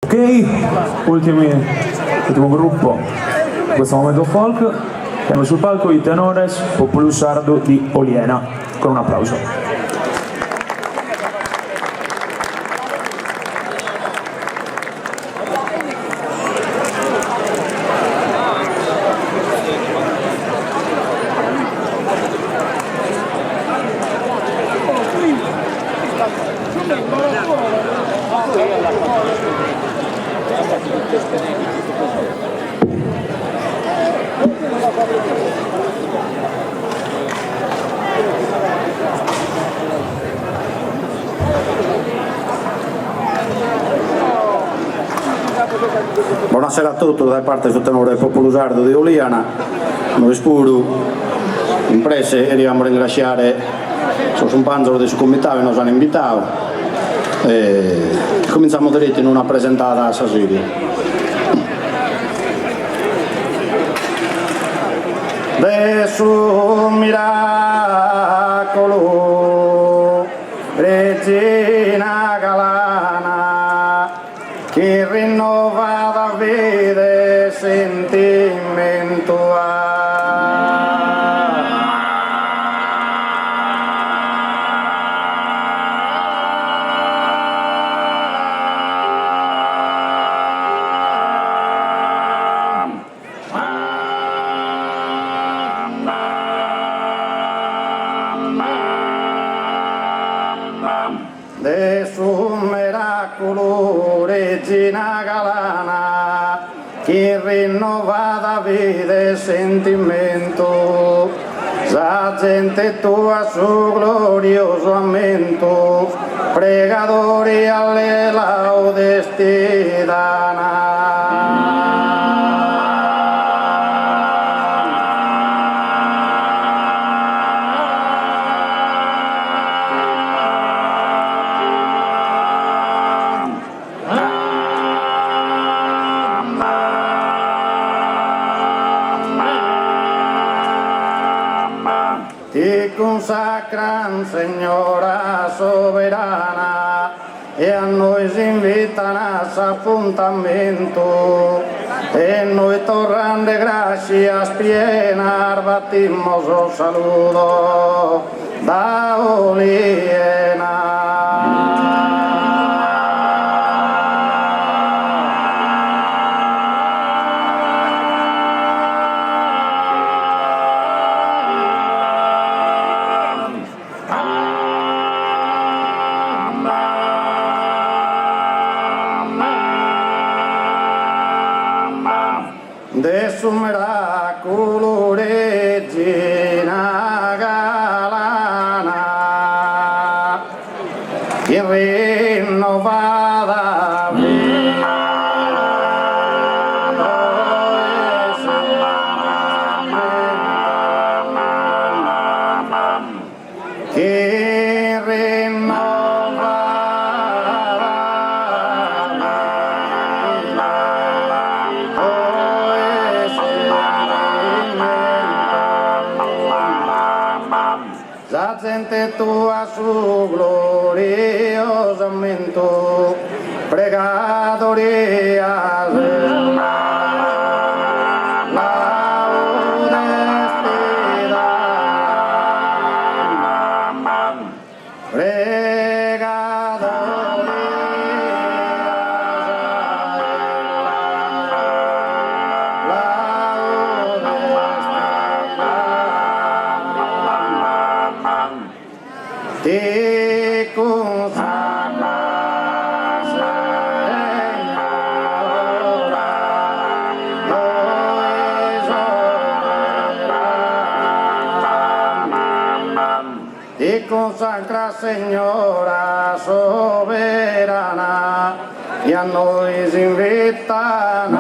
Ok, ultimo gruppo in questo momento folk. Abbiamo sul palco i tenores Popolo Sardo di Oliena, con un applauso. Buonasera a tutti da parte del tenore Popolo Sardo di Oliana. Noi spero imprese e dobbiamo ringraziare un panzero del comitato che ci hanno invitato e cominciamo diretto in una presentata a Sasiri. Adesso miracolo Regina Galana che rinnova la vede sentimento Regina Galana che rinnovata vede sentimento la gente tua su glorioso aumento pregatori alle laude stidana. Ti consacran Signora soberana e a noi si invitano a appuntamento e noi torrando gracias piena batimos un saludo da Oliena. De su miracolo Regina Galana che rinnovata che rinnova la gente tua su gloriosamente pregatoria ti consacra ti consacra Signora soberana e a noi si invitano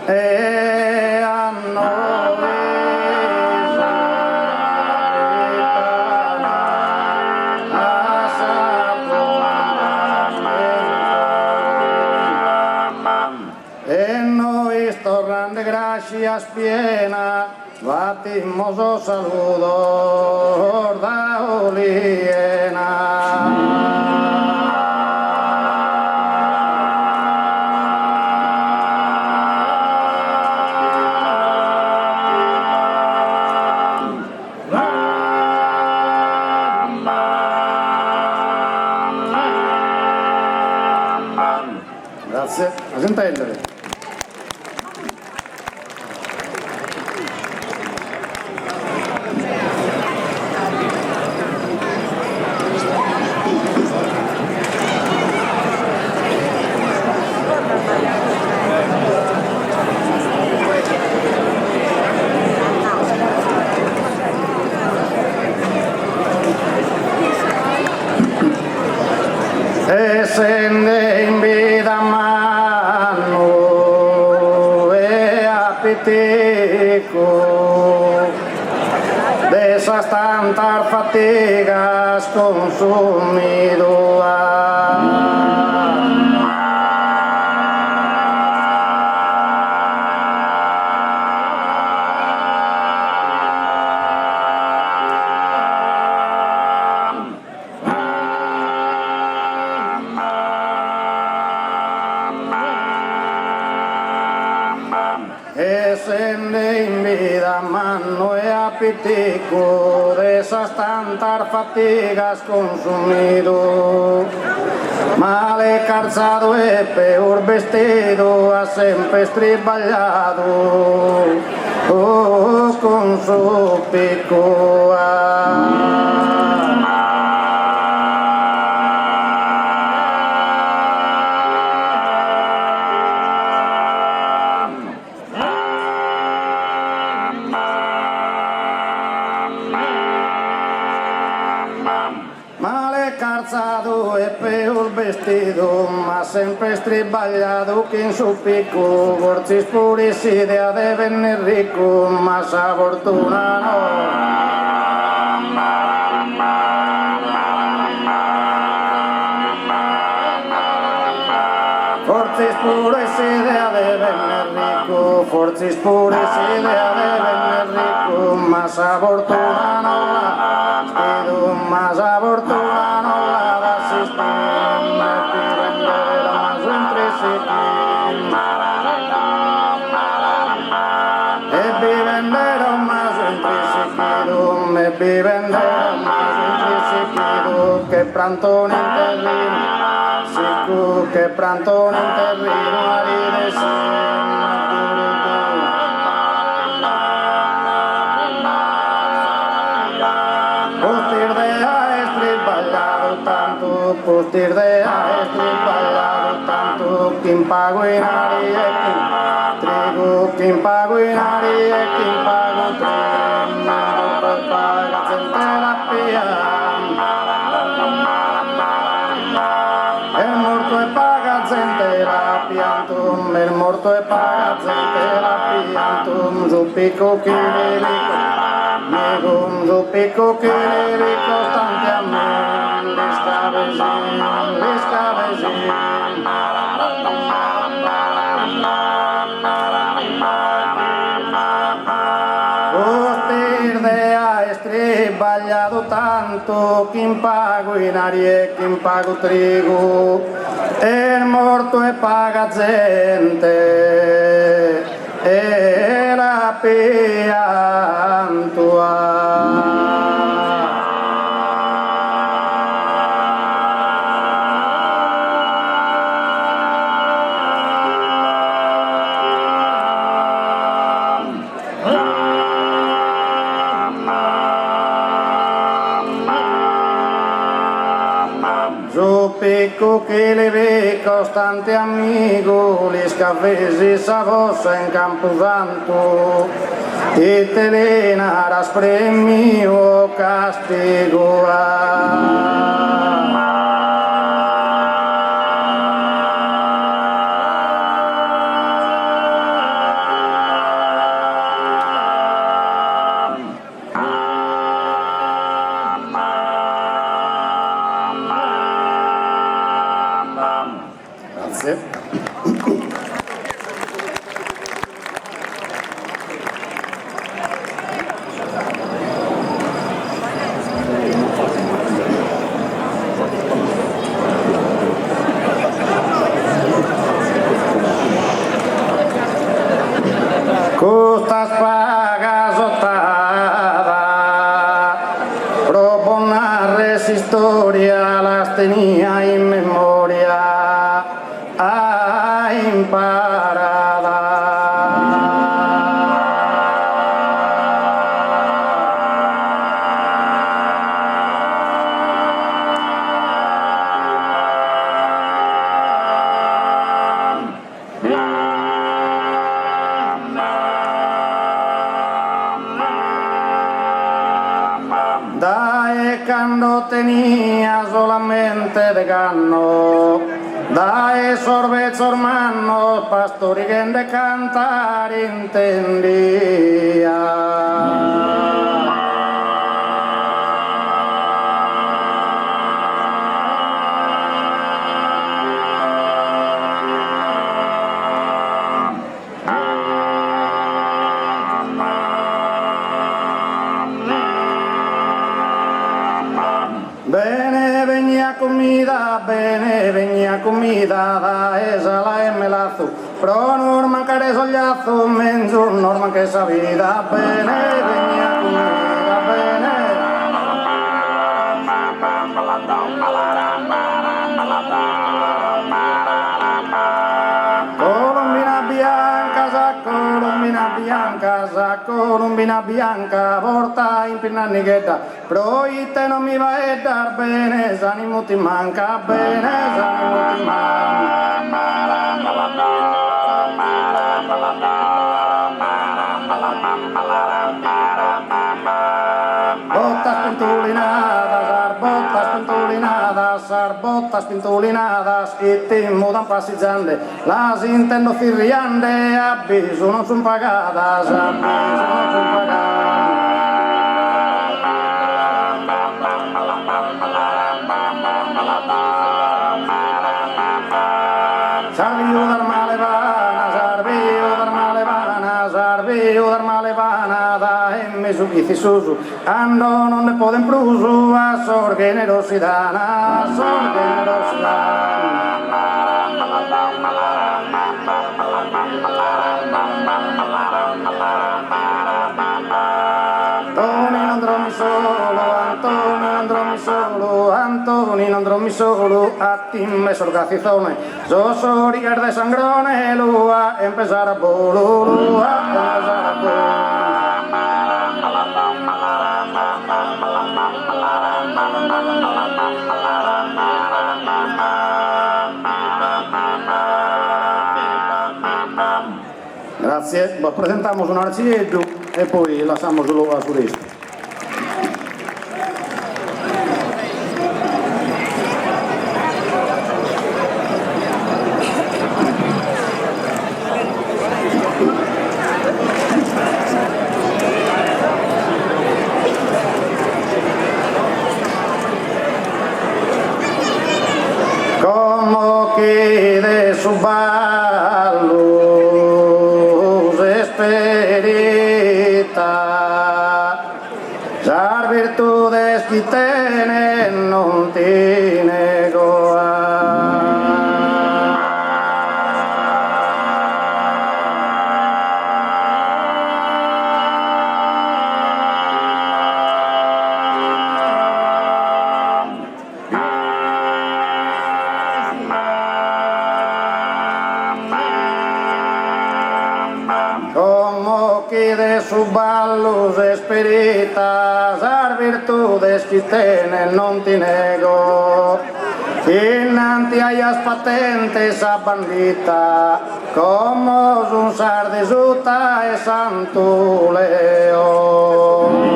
e a noi e noi tornando gracias piena Batimos saludos da Oliena. Grazie, a sentendere. Esende in vida mano e apetito de esas tantas fatigas consumido. Esende in vida mano e apetito de esas tantas fatigas consumido. Male calzado e peor vestido ha sempre stribagliato con su picco. Male calzado e peor vestido, ma sempre stribagliato che in su picco. Forse pure si idea de venir ricco, ma sa fortuna no. Forse pure si idea de venir ricco, forse pure si idea de venir ricco, ma sa fortuna no la. Ma sa fortuna non la da sistema e vendere ma sempre si e vendere ma sempre si e vendere ma sempre si che prantone in terrino sicuro che prantone in terrino a ride postir de aestri ballado tanto quien pago in aria e trigo quien pago in aria e quien pago trigo paga gente la pia el morto e paga gente la piantum el morto e paga gente la piantum su pico che le rico nego su pico che le rico stante a me les cabezines. Postir de aestri ballado tanto, quien pago in arie, quien pago trigo, el morto e paga gente, e la piantua. Picco che le ve costante amigo, les cafés a vossa en Camposanto, e te lenaras premio castigo. historia las tenía en memoria imparada. Cuando tenía solamente de gano, dae sorbet hermanos, pastor y de cantar entendía. Bene, venia comida, da esa la emelazo, pro norman care sogliazzo, menzo norman che sa vida, bene, venia comida, bene. Colombina bianca, porta in pinnanighetta, però te non mi va a dar bene, s'animo ti manca, bene, s'animo ti Botas pintulinadas e ti mudan passeggiando, las intendo firriande, avviso non son pagadas, avviso non son pagadas. Sarvio dar male vana, da emme su susu, ando non ne poden prusu, a sor generosidad, a sor generosidad. Antoni non dormi solo, a ti me sorgazizone, so rigar de sangrone, lua, empezar a bolo, lua, empezar a bolo. Grazie, presentamos un arcilletto e poi lasciamo solo a sud-est. Como que de su balus esperita, las virtudes que tienen non tiene goa. Su ballos espiritas, las virtudes que tienen non ti nego. Innanti hayas patentes a bandita, como un sardesuta e santo león.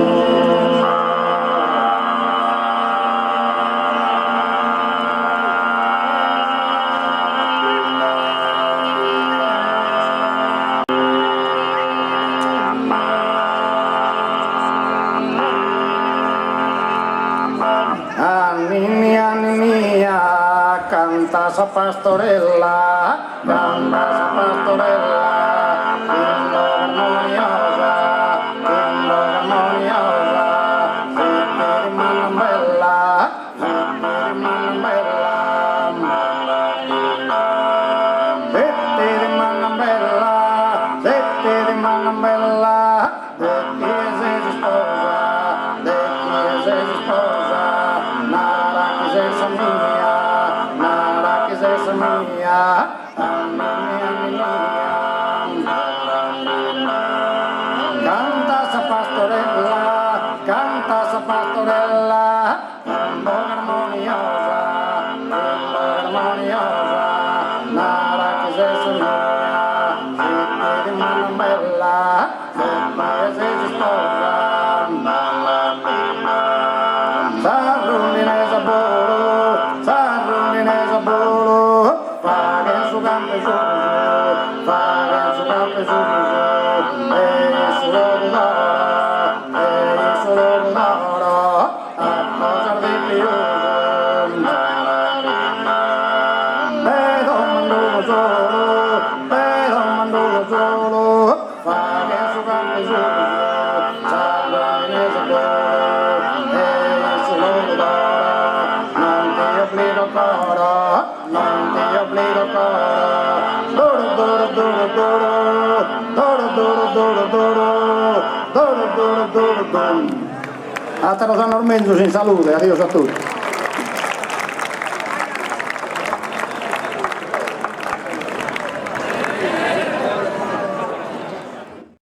Canta esa pastorella, linda armoniosa, zitti di mano bella, zitti di mano bella, di chi sei sposa, canta sta pastorella, un po' armoniosa, nada che se sonoia, si di mano bella, se si sposa, Sarrundinese bolo, fare su campo su, fare su campo su, e solo d'oro, a cosa di più, vedo mandolo solo, fare su campo su, Sarrundinese bolo, e solo d'oro, non ti obbligo coro, non ti obbligo coro, a te lo sanno ormendo in salute, adios a tutti.